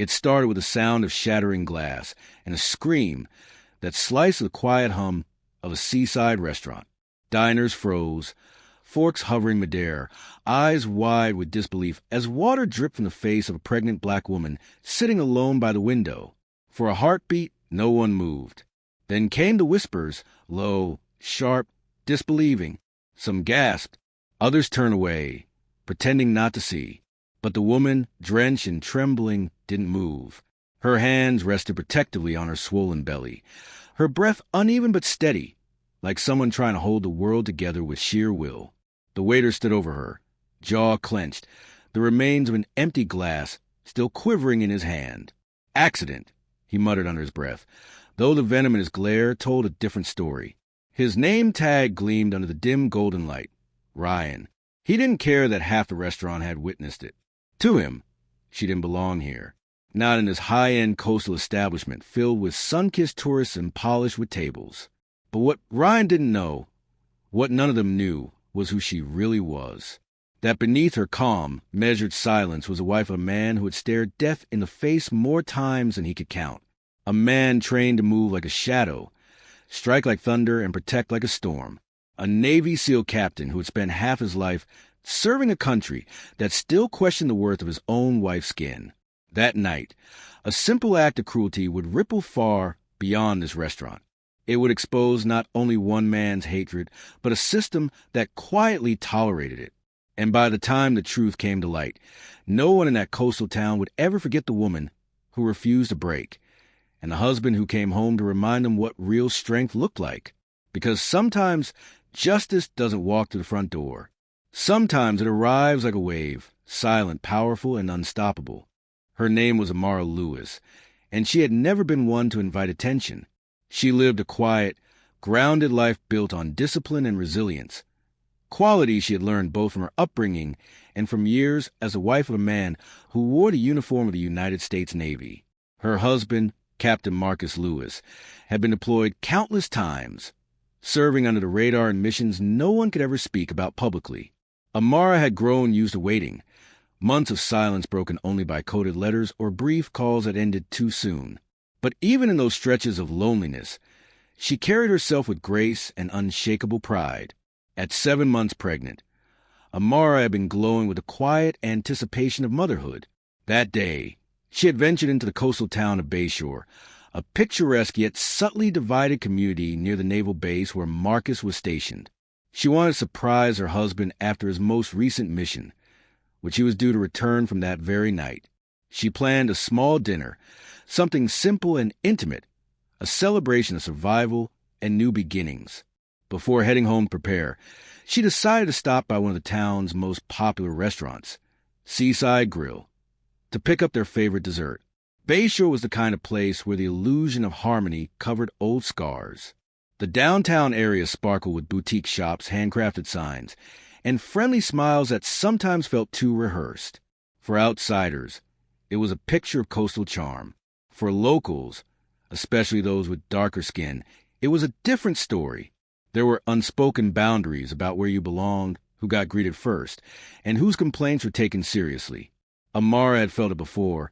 It started with a sound of shattering glass and a scream that sliced the quiet hum of a seaside restaurant. Diners froze, forks hovering midair, eyes wide with disbelief as water dripped from the face of a pregnant black woman sitting alone by the window. For a heartbeat, no one moved. Then came the whispers, low, sharp, disbelieving. Some gasped, others turned away, pretending not to see. But the woman, drenched and trembling, didn't move. Her hands rested protectively on her swollen belly, her breath uneven but steady, like someone trying to hold the world together with sheer will. The waiter stood over her, jaw clenched, the remains of an empty glass still quivering in his hand. "Accident," he muttered under his breath, though the venom in his glare told a different story. His name tag gleamed under the dim golden light. Ryan. He didn't care that half the restaurant had witnessed it. To him, she didn't belong here. Not in this high-end coastal establishment filled with sun-kissed tourists and polished with tables. But what Ryan didn't know, what none of them knew, was who she really was. That beneath her calm, measured silence was the wife of a man who had stared death in the face more times than he could count. A man trained to move like a shadow, strike like thunder, and protect like a storm. A Navy SEAL captain who had spent half his life serving a country that still questioned the worth of his own wife's skin. That night, a simple act of cruelty would ripple far beyond this restaurant. It would expose not only one man's hatred, but a system that quietly tolerated it. And by the time the truth came to light, no one in that coastal town would ever forget the woman who refused to break, and the husband who came home to remind them what real strength looked like. Because sometimes justice doesn't walk to the front door. Sometimes it arrives like a wave, silent, powerful, and unstoppable. Her name was Amira Lewis, and she had never been one to invite attention. She lived a quiet, grounded life built on discipline and resilience, qualities she had learned both from her upbringing and from years as the wife of a man who wore the uniform of the United States Navy. Her husband, Captain Marcus Lewis, had been deployed countless times, serving under the radar in missions no one could ever speak about publicly. Amira had grown used to waiting, months of silence broken only by coded letters or brief calls that ended too soon. But even in those stretches of loneliness, she carried herself with grace and unshakable pride. At 7 months pregnant, Amira had been glowing with a quiet anticipation of motherhood. That day, she had ventured into the coastal town of Bayshore, a picturesque yet subtly divided community near the naval base where Marcus was stationed. She wanted to surprise her husband after his most recent mission, which he was due to return from that very night. She planned a small dinner, something simple and intimate, a celebration of survival and new beginnings. Before heading home to prepare, she decided to stop by one of the town's most popular restaurants, Seaside Grill, to pick up their favorite dessert. Bayshore was the kind of place where the illusion of harmony covered old scars. The downtown area sparkled with boutique shops, handcrafted signs, and friendly smiles that sometimes felt too rehearsed. For outsiders, it was a picture of coastal charm. For locals, especially those with darker skin, it was a different story. There were unspoken boundaries about where you belonged, who got greeted first, and whose complaints were taken seriously. Amira had felt it before,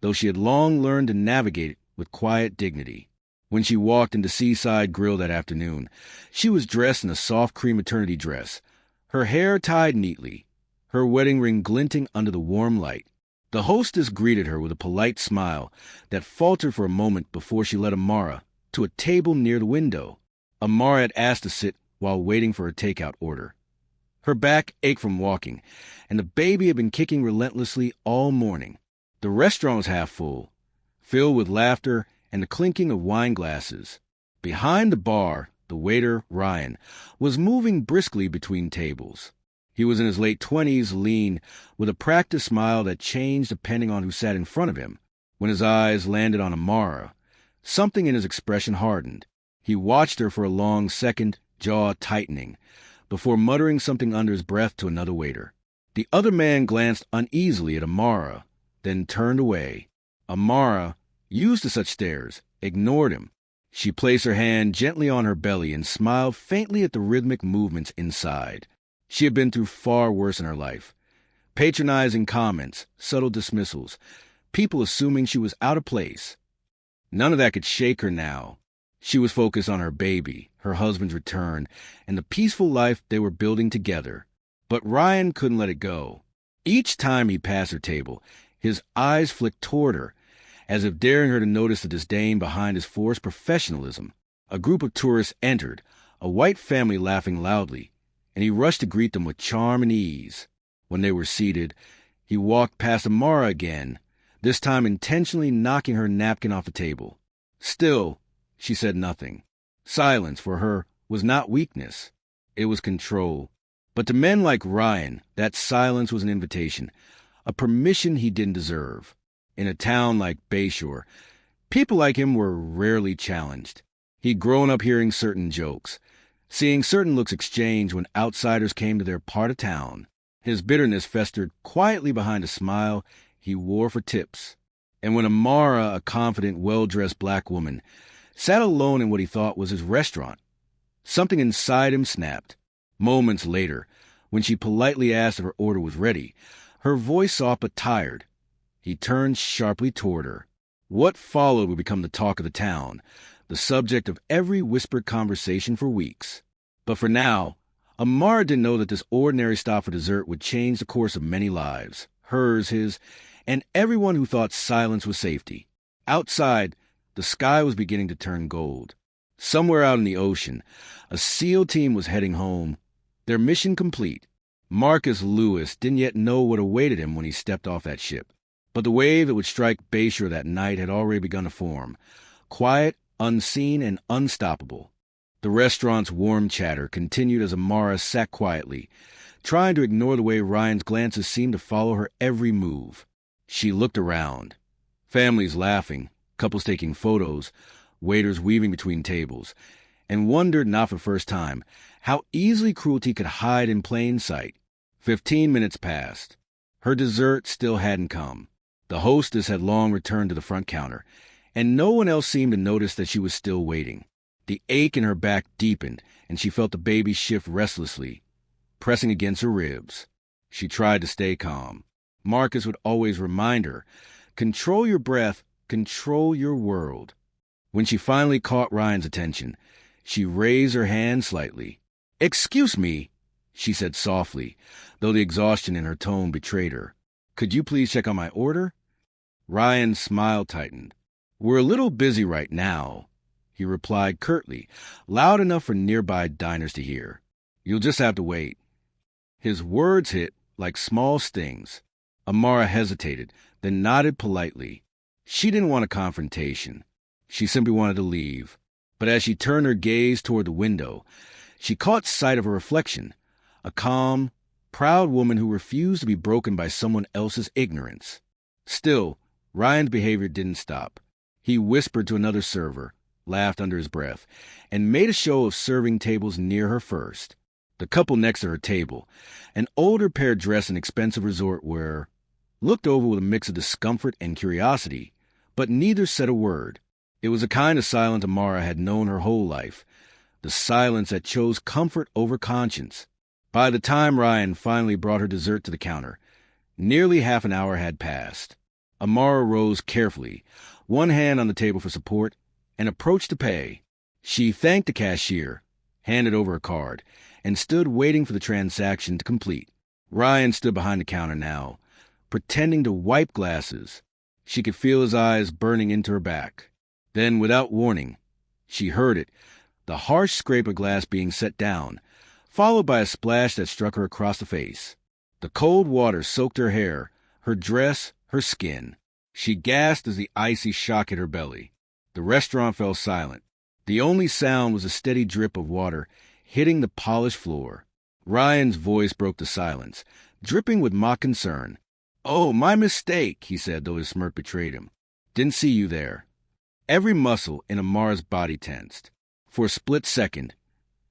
though she had long learned to navigate it with quiet dignity. When she walked into Seaside Grill that afternoon, she was dressed in a soft cream maternity dress, her hair tied neatly, her wedding ring glinting under the warm light. The hostess greeted her with a polite smile that faltered for a moment before she led Amira to a table near the window. Amira had asked to sit while waiting for her takeout order. Her back ached from walking, and the baby had been kicking relentlessly all morning. The restaurant was half full, filled with laughter and the clinking of wine glasses. Behind the bar, the waiter, Ryan, was moving briskly between tables. He was in his late 20s, lean, with a practiced smile that changed depending on who sat in front of him. When his eyes landed on Amira, something in his expression hardened. He watched her for a long second, jaw tightening, before muttering something under his breath to another waiter. The other man glanced uneasily at Amira, then turned away. Amira, used to such stares, ignored him. She placed her hand gently on her belly and smiled faintly at the rhythmic movements inside. She had been through far worse in her life. Patronizing comments, subtle dismissals, people assuming she was out of place. None of that could shake her now. She was focused on her baby, her husband's return, and the peaceful life they were building together. But Ryan couldn't let it go. Each time he passed her table, his eyes flicked toward her, as if daring her to notice the disdain behind his forced professionalism. A group of tourists entered, a white family laughing loudly, and he rushed to greet them with charm and ease. When they were seated, he walked past Amira again, this time intentionally knocking her napkin off the table. Still, she said nothing. Silence, for her, was not weakness. It was control. But to men like Ryan, that silence was an invitation, a permission he didn't deserve. In a town like Bayshore, people like him were rarely challenged. He'd grown up hearing certain jokes, seeing certain looks exchanged when outsiders came to their part of town. His bitterness festered quietly behind a smile he wore for tips. And when Amara, a confident, well-dressed black woman, sat alone in what he thought was his restaurant, something inside him snapped. Moments later, when she politely asked if her order was ready, her voice soft but tired, he turned sharply toward her. What followed would become the talk of the town, the subject of every whispered conversation for weeks. But for now, Amara didn't know that this ordinary stop for dessert would change the course of many lives, hers, his, and everyone who thought silence was safety. Outside, the sky was beginning to turn gold. Somewhere out in the ocean, a SEAL team was heading home, their mission complete. Marcus Lewis didn't yet know what awaited him when he stepped off that ship. But the wave that would strike Bayshore that night had already begun to form, quiet, unseen, and unstoppable. The restaurant's warm chatter continued as Amara sat quietly, trying to ignore the way Ryan's glances seemed to follow her every move. She looked around. Families laughing, couples taking photos, waiters weaving between tables, and wondered, not for the first time, how easily cruelty could hide in plain sight. 15 minutes passed. Her dessert still hadn't come. The hostess had long returned to the front counter, and no one else seemed to notice that she was still waiting. The ache in her back deepened, and she felt the baby shift restlessly, pressing against her ribs. She tried to stay calm. Marcus would always remind her, control your breath, control your world. When she finally caught Ryan's attention, she raised her hand slightly. "Excuse me," she said softly, though the exhaustion in her tone betrayed her. "Could you please check on my order?" Ryan's smile tightened. "We're a little busy right now," he replied curtly, loud enough for nearby diners to hear. "You'll just have to wait." His words hit like small stings. Amara hesitated, then nodded politely. She didn't want a confrontation. She simply wanted to leave. But as she turned her gaze toward the window, she caught sight of a reflection, a calm, proud woman who refused to be broken by someone else's ignorance. Still, Ryan's behavior didn't stop. He whispered to another server, laughed under his breath, and made a show of serving tables near her first. The couple next to her table, an older pair dressed in expensive resort wear, looked over with a mix of discomfort and curiosity, but neither said a word. It was a kind of silence Amara had known her whole life, the silence that chose comfort over conscience. By the time Ryan finally brought her dessert to the counter, nearly half an hour had passed. Amara rose carefully, one hand on the table for support, and approached to pay. She thanked the cashier, handed over a card, and stood waiting for the transaction to complete. Ryan stood behind the counter now, pretending to wipe glasses. She could feel his eyes burning into her back. Then, without warning, she heard it, the harsh scrape of glass being set down, followed by a splash that struck her across the face. The cold water soaked her hair, her dress, her skin. She gasped as the icy shock hit her belly. The restaurant fell silent. The only sound was a steady drip of water hitting the polished floor. Ryan's voice broke the silence, dripping with mock concern. "Oh, my mistake," he said, though his smirk betrayed him. "Didn't see you there." Every muscle in Amara's body tensed. For a split second,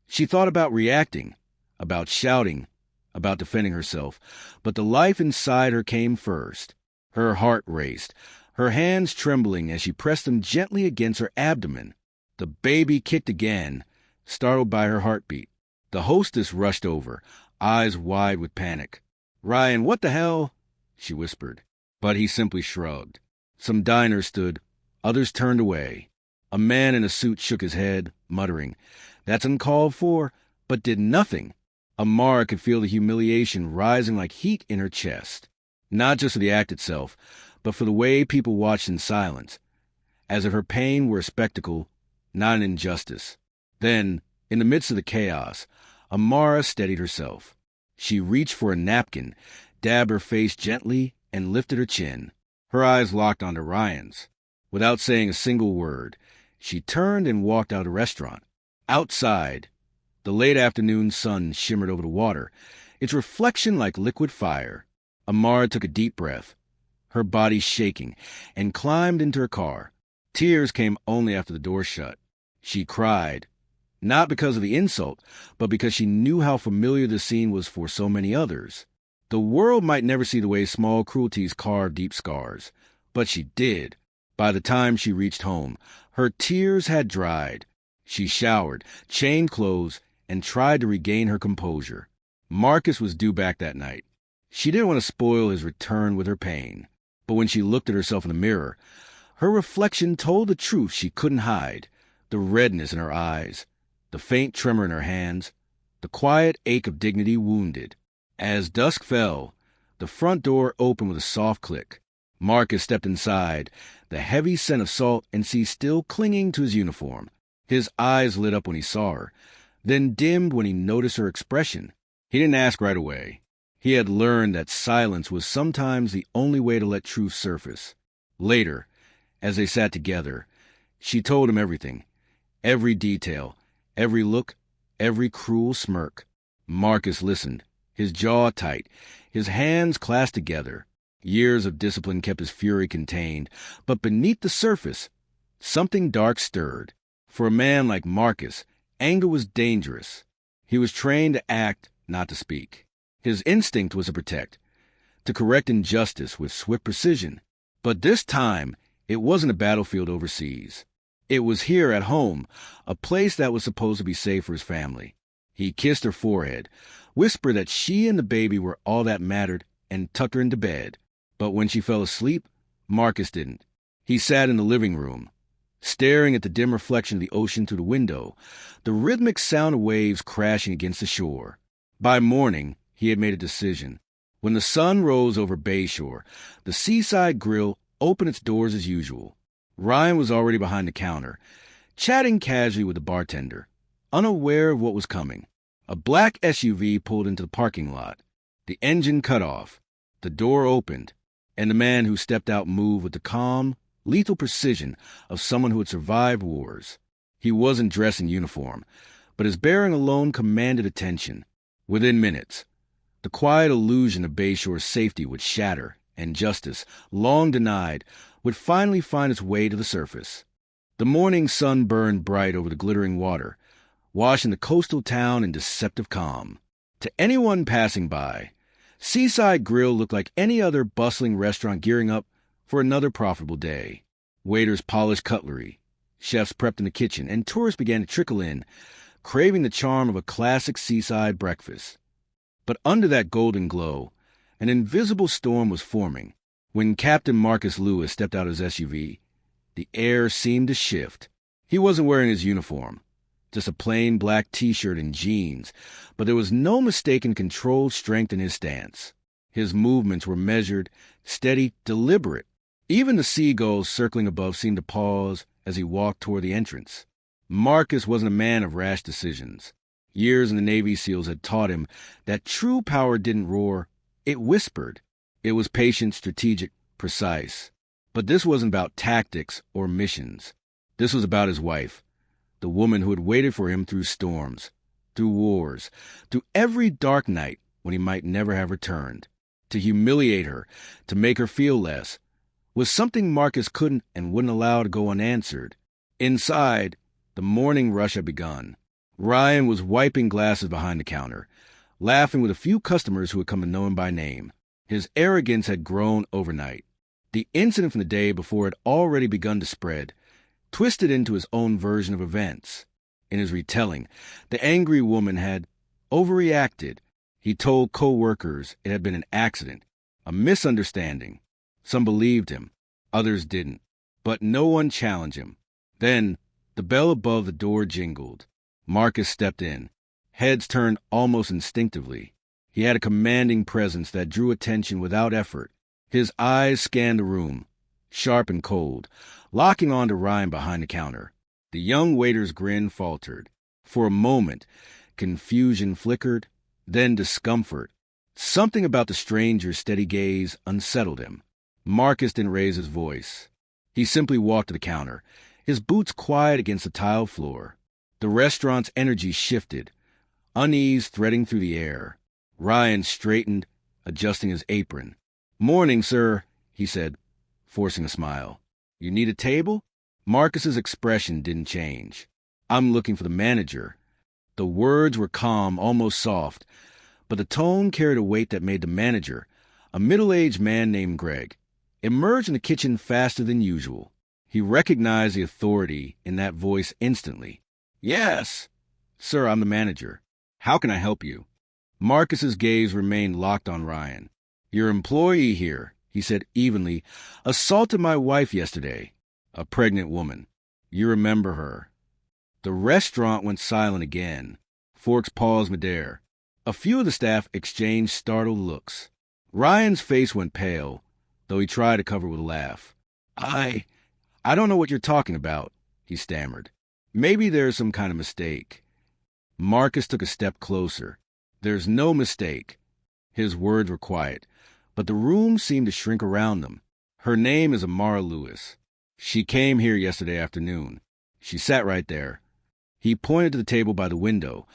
she thought about reacting, about shouting, about defending herself, but the life inside her came first. Her heart raced, her hands trembling as she pressed them gently against her abdomen. The baby kicked again, startled by her heartbeat. The hostess rushed over, eyes wide with panic. "Ryan, what the hell?" she whispered, but he simply shrugged. Some diners stood, others turned away. A man in a suit shook his head, muttering, "That's uncalled for," but did nothing. Amira could feel the humiliation rising like heat in her chest, not just for the act itself, but for the way people watched in silence, as if her pain were a spectacle, not an injustice. Then, in the midst of the chaos, Amira steadied herself. She reached for a napkin, dabbed her face gently, and lifted her chin. Her eyes locked onto Ryan's. Without saying a single word, she turned and walked out of the restaurant. Outside, the late afternoon sun shimmered over the water, its reflection like liquid fire. Amira took a deep breath, her body shaking, and climbed into her car. Tears came only after the door shut. She cried, not because of the insult, but because she knew how familiar the scene was for so many others. The world might never see the way small cruelties carve deep scars, but she did. By the time she reached home, her tears had dried. She showered, changed clothes, and tried to regain her composure. Marcus was due back that night. She didn't want to spoil his return with her pain, but when she looked at herself in the mirror, her reflection told the truth she couldn't hide. The redness in her eyes, the faint tremor in her hands, the quiet ache of dignity wounded. As dusk fell, the front door opened with a soft click. Marcus stepped inside, the heavy scent of salt and sea still clinging to his uniform. His eyes lit up when he saw her, then dimmed when he noticed her expression. He didn't ask right away. He had learned that silence was sometimes the only way to let truth surface. Later, as they sat together, she told him everything. Every detail, every look, every cruel smirk. Marcus listened, his jaw tight, his hands clasped together. Years of discipline kept his fury contained, but beneath the surface, something dark stirred. For a man like Marcus, anger was dangerous. He was trained to act, not to speak. His instinct was to protect, to correct injustice with swift precision. But this time, it wasn't a battlefield overseas. It was here at home, a place that was supposed to be safe for his family. He kissed her forehead, whispered that she and the baby were all that mattered, and tucked her into bed. But when she fell asleep, Marcus didn't. He sat in the living room, staring at the dim reflection of the ocean through the window, the rhythmic sound of waves crashing against the shore. By morning, he had made a decision. When the sun rose over Bayshore, the Seaside Grill opened its doors as usual. Ryan was already behind the counter, chatting casually with the bartender, unaware of what was coming. A black SUV pulled into the parking lot. The engine cut off. The door opened, and the man who stepped out moved with the calm, lethal precision of someone who had survived wars. He wasn't dressed in uniform, but his bearing alone commanded attention. Within minutes, the quiet illusion of Bayshore's safety would shatter, and justice, long denied, would finally find its way to the surface. The morning sun burned bright over the glittering water, washing the coastal town in deceptive calm. To anyone passing by, Seaside Grill looked like any other bustling restaurant gearing up for another profitable day. Waiters polished cutlery, chefs prepped in the kitchen, and tourists began to trickle in, craving the charm of a classic seaside breakfast. But under that golden glow, an invisible storm was forming. When Captain Marcus Lewis stepped out of his SUV, the air seemed to shift. He wasn't wearing his uniform, just a plain black T-shirt and jeans, but there was no mistaking controlled strength in his stance. His movements were measured, steady, deliberate. Even the seagulls circling above seemed to pause as he walked toward the entrance. Marcus wasn't a man of rash decisions. Years in the Navy SEALs had taught him that true power didn't roar, it whispered. It was patient, strategic, precise. But this wasn't about tactics or missions. This was about his wife, the woman who had waited for him through storms, through wars, through every dark night when he might never have returned. To humiliate her, to make her feel less, was something Marcus couldn't and wouldn't allow to go unanswered. Inside, the morning rush had begun. Ryan was wiping glasses behind the counter, laughing with a few customers who had come to know him by name. His arrogance had grown overnight. The incident from the day before had already begun to spread, twisted into his own version of events. In his retelling, the angry woman had overreacted. He told co-workers it had been an accident, a misunderstanding. Some believed him. Others didn't. But no one challenged him. Then, the bell above the door jingled. Marcus stepped in. Heads turned almost instinctively. He had a commanding presence that drew attention without effort. His eyes scanned the room, sharp and cold, locking on to Ryan behind the counter. The young waiter's grin faltered. For a moment, confusion flickered, then discomfort. Something about the stranger's steady gaze unsettled him. Marcus didn't raise his voice. He simply walked to the counter, his boots quiet against the tile floor. The restaurant's energy shifted, unease threading through the air. Ryan straightened, adjusting his apron. "Morning, sir," he said, forcing a smile. "You need a table?" Marcus's expression didn't change. "I'm looking for the manager." The words were calm, almost soft, but the tone carried a weight that made the manager, a middle-aged man named Greg, emerge in the kitchen faster than usual. He recognized the authority in that voice instantly. "Yes, sir, I'm the manager. How can I help you?" Marcus's gaze remained locked on Ryan. "Your employee here," he said evenly, "assaulted my wife yesterday, a pregnant woman. You remember her." The restaurant went silent again. Forks paused midair. A few of the staff exchanged startled looks. Ryan's face went pale, though he tried to cover with a laugh. I don't know what you're talking about," he stammered. "Maybe there's some kind of mistake." Marcus took a step closer. "There's no mistake." His words were quiet, but the room seemed to shrink around them. "Her name is Amira Lewis. She came here yesterday afternoon. She sat right there." He pointed to the table by the window,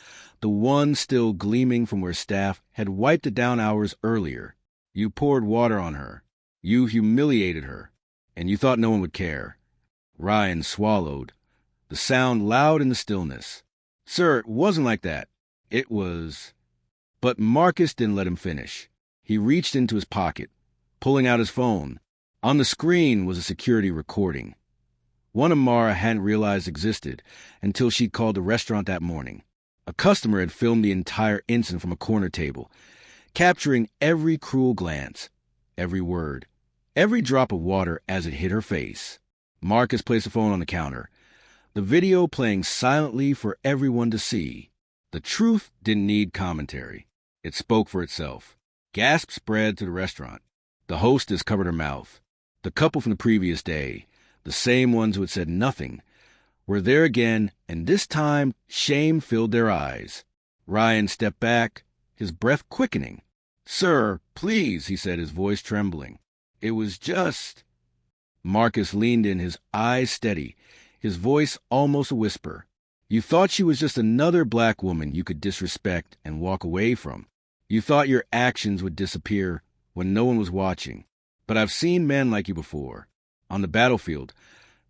the one still gleaming from where staff had wiped it down hours earlier. "You poured water on her. You humiliated her. And you thought no one would care." Ryan swallowed, the sound loud in the stillness. "Sir, it wasn't like that. It was—" But Marcus didn't let him finish. He reached into his pocket, pulling out his phone. On the screen was a security recording. One Amira hadn't realized existed until she'd called the restaurant that morning. A customer had filmed the entire incident from a corner table, capturing every cruel glance, every word, every drop of water as it hit her face. Marcus placed the phone on the counter, the video playing silently for everyone to see. The truth didn't need commentary. It spoke for itself. Gasps spread to the restaurant. The hostess covered her mouth. The couple from the previous day, the same ones who had said nothing, were there again, and this time shame filled their eyes. Ryan stepped back, his breath quickening. "Sir, please," he said, his voice trembling. "It was just—" Marcus leaned in, his eyes steady, his voice almost a whisper. "You thought she was just another black woman you could disrespect and walk away from. You thought your actions would disappear when no one was watching. But I've seen men like you before. On the battlefield,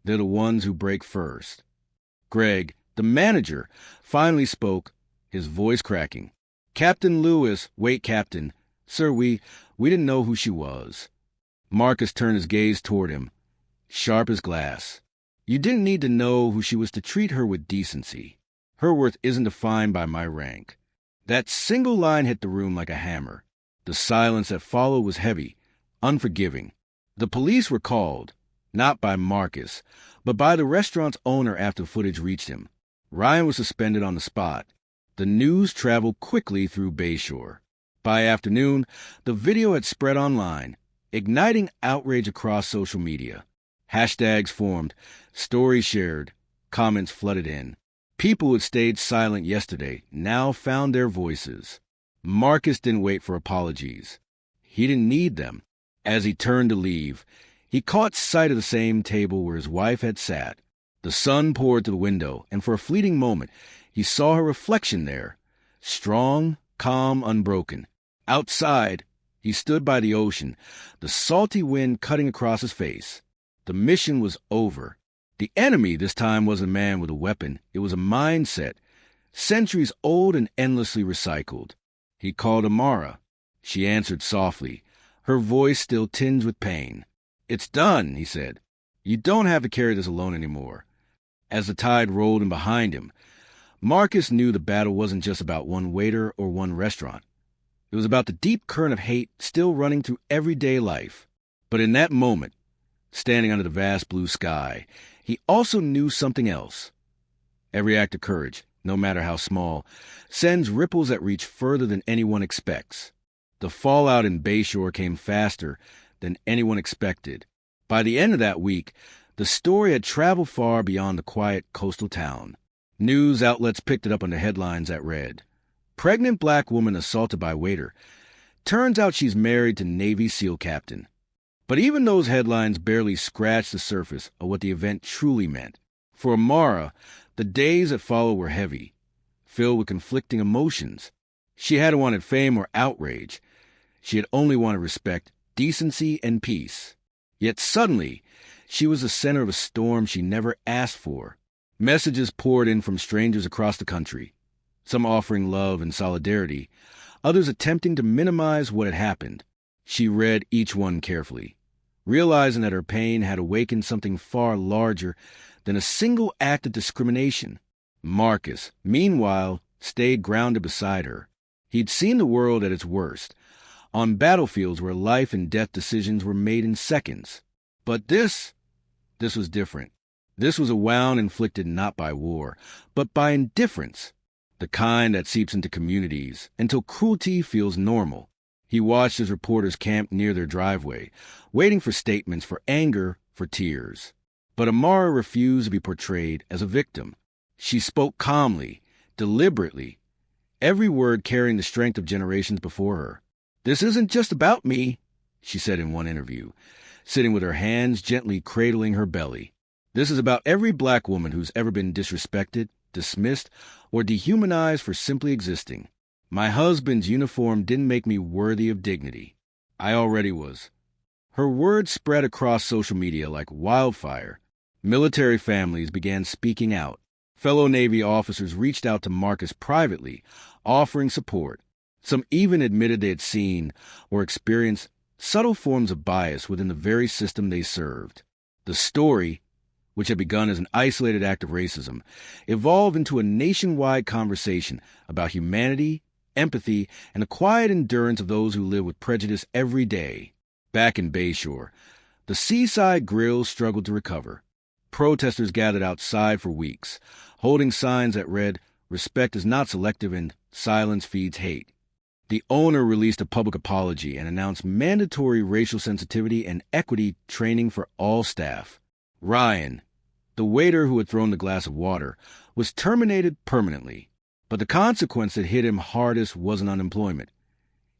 they're the ones who break first." Greg, the manager, finally spoke, his voice cracking. "Captain Lewis, wait, Captain. Sir, we didn't know who she was." Marcus turned his gaze toward him, sharp as glass. "You didn't need to know who she was to treat her with decency. Her worth isn't defined by my rank." That single line hit the room like a hammer. The silence that followed was heavy, unforgiving. The police were called, not by Marcus, but by the restaurant's owner after footage reached him. Ryan was suspended on the spot. The news traveled quickly through Bayshore. By afternoon, the video had spread online, igniting outrage across social media. Hashtags formed, stories shared, comments flooded in. People who had stayed silent yesterday now found their voices. Marcus didn't wait for apologies. He didn't need them. As he turned to leave, he caught sight of the same table where his wife had sat. The sun poured through the window, and for a fleeting moment, he saw her reflection there, strong, calm, unbroken. Outside, he stood by the ocean, the salty wind cutting across his face. The mission was over. The enemy this time wasn't a man with a weapon. It was a mindset, centuries old and endlessly recycled. He called Amira. She answered softly, her voice still tinged with pain. "It's done," he said. "You don't have to carry this alone anymore." As the tide rolled in behind him, Marcus knew the battle wasn't just about one waiter or one restaurant. It was about the deep current of hate still running through everyday life. But in that moment, standing under the vast blue sky. He also knew something else. Every act of courage, no matter how small, sends ripples that reach further than anyone expects. The fallout in Bayshore came faster than anyone expected. By the end of that week, the story had traveled far beyond the quiet coastal town. News outlets picked it up on the headlines that read, "Pregnant black woman assaulted by waiter. Turns out she's married to Navy SEAL captain." But even those headlines barely scratched the surface of what the event truly meant. For Amira, the days that followed were heavy, filled with conflicting emotions. She hadn't wanted fame or outrage. She had only wanted respect, decency, and peace. Yet suddenly, she was the center of a storm she never asked for. Messages poured in from strangers across the country, some offering love and solidarity, others attempting to minimize what had happened. She read each one carefully, realizing that her pain had awakened something far larger than a single act of discrimination. Marcus, meanwhile, stayed grounded beside her. He'd seen the world at its worst, on battlefields where life and death decisions were made in seconds. But this was different. This was a wound inflicted not by war, but by indifference, the kind that seeps into communities until cruelty feels normal. He watched as reporters camped near their driveway, waiting for statements, for anger, for tears. But Amira refused to be portrayed as a victim. She spoke calmly, deliberately, every word carrying the strength of generations before her. "This isn't just about me," she said in one interview, sitting with her hands gently cradling her belly. "This is about every black woman who's ever been disrespected, dismissed, or dehumanized for simply existing. My husband's uniform didn't make me worthy of dignity. I already was." Her words spread across social media like wildfire. Military families began speaking out. Fellow Navy officers reached out to Marcus privately, offering support. Some even admitted they had seen or experienced subtle forms of bias within the very system they served. The story, which had begun as an isolated act of racism, evolved into a nationwide conversation about humanity, empathy, and the quiet endurance of those who live with prejudice every day. Back in Bayshore, the seaside grill struggled to recover. Protesters gathered outside for weeks, holding signs that read, "Respect is not selective and silence feeds hate." The owner released a public apology and announced mandatory racial sensitivity and equity training for all staff. Ryan, the waiter who had thrown the glass of water, was terminated permanently. But the consequence that hit him hardest wasn't unemployment.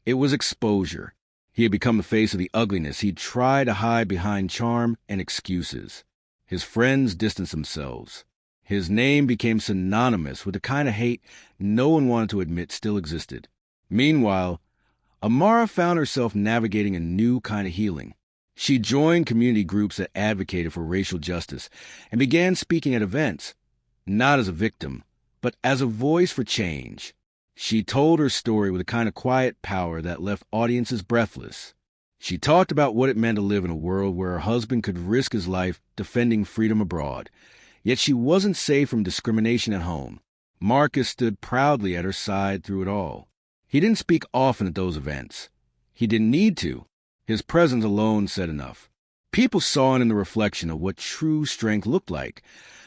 It was exposure. He had become the face of the ugliness he'd tried to hide behind charm and excuses. His friends distanced themselves. His name became synonymous with the kind of hate no one wanted to admit still existed. Meanwhile, Amira found herself navigating a new kind of healing. She joined community groups that advocated for racial justice and began speaking at events, not as a victim, but as a voice for change. She told her story with a kind of quiet power that left audiences breathless. She talked about what it meant to live in a world where her husband could risk his life defending freedom abroad, yet she wasn't safe from discrimination at home. Marcus stood proudly at her side through it all. He didn't speak often at those events. He didn't need to. His presence alone said enough. People saw it in the reflection of what true strength looked like,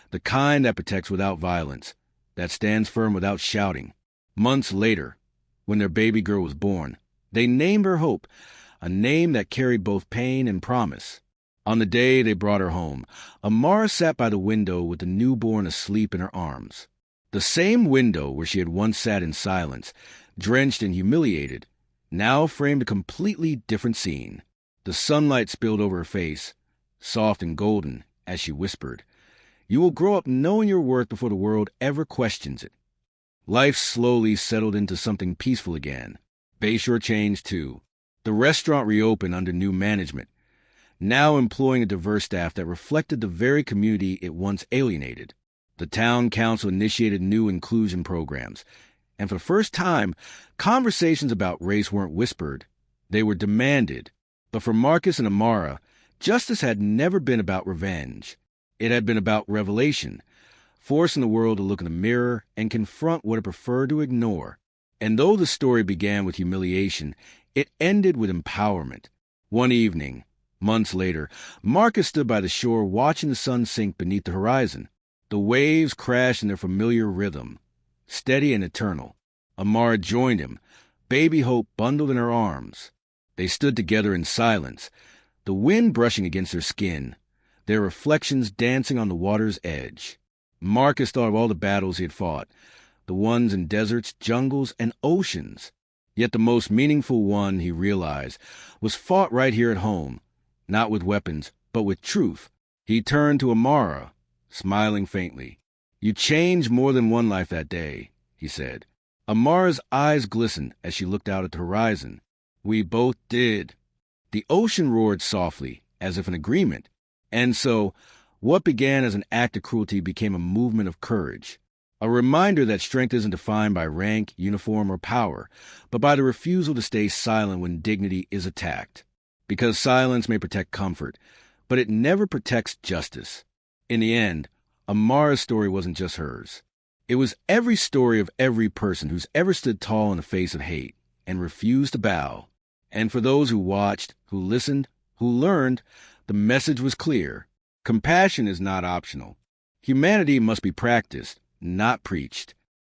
the kind that protects without violence, that stands firm without shouting. Months later, when their baby girl was born, they named her Hope, a name that carried both pain and promise. On the day they brought her home, Amira sat by the window with the newborn asleep in her arms. The same window where she had once sat in silence, drenched and humiliated, now framed a completely different scene. The sunlight spilled over her face, soft and golden, as she whispered, "You will grow up knowing your worth before the world ever questions it." Life slowly settled into something peaceful again. Bayshore changed, too. The restaurant reopened under new management, now employing a diverse staff that reflected the very community it once alienated. The town council initiated new inclusion programs, and for the first time, conversations about race weren't whispered. They were demanded. But for Marcus and Amira, justice had never been about revenge. It had been about revelation, forcing the world to look in the mirror and confront what it preferred to ignore. And though the story began with humiliation, it ended with empowerment. One evening, Months later, Marcus stood by the shore watching the sun sink beneath the horizon. The waves crashed in their familiar rhythm, steady and eternal. Amara joined him, baby Hope bundled in her arms. They stood together in silence, the wind brushing against their skin, their reflections dancing on the water's edge. Marcus thought of all the battles he had fought, the ones in deserts, jungles, and oceans. Yet the most meaningful one, he realized, was fought right here at home, not with weapons, but with truth. He turned to Amara, smiling faintly. "You changed more than one life that day," he said. Amara's eyes glistened as she looked out at the horizon. "We both did." The ocean roared softly, as if in agreement. And so, what began as an act of cruelty became a movement of courage. A reminder that strength isn't defined by rank, uniform, or power, but by the refusal to stay silent when dignity is attacked. Because silence may protect comfort, but it never protects justice. In the end, Amara's story wasn't just hers. It was every story of every person who's ever stood tall in the face of hate and refused to bow. And for those who watched, who listened, who learned, the message was clear. Compassion is not optional. Humanity must be practiced, not preached.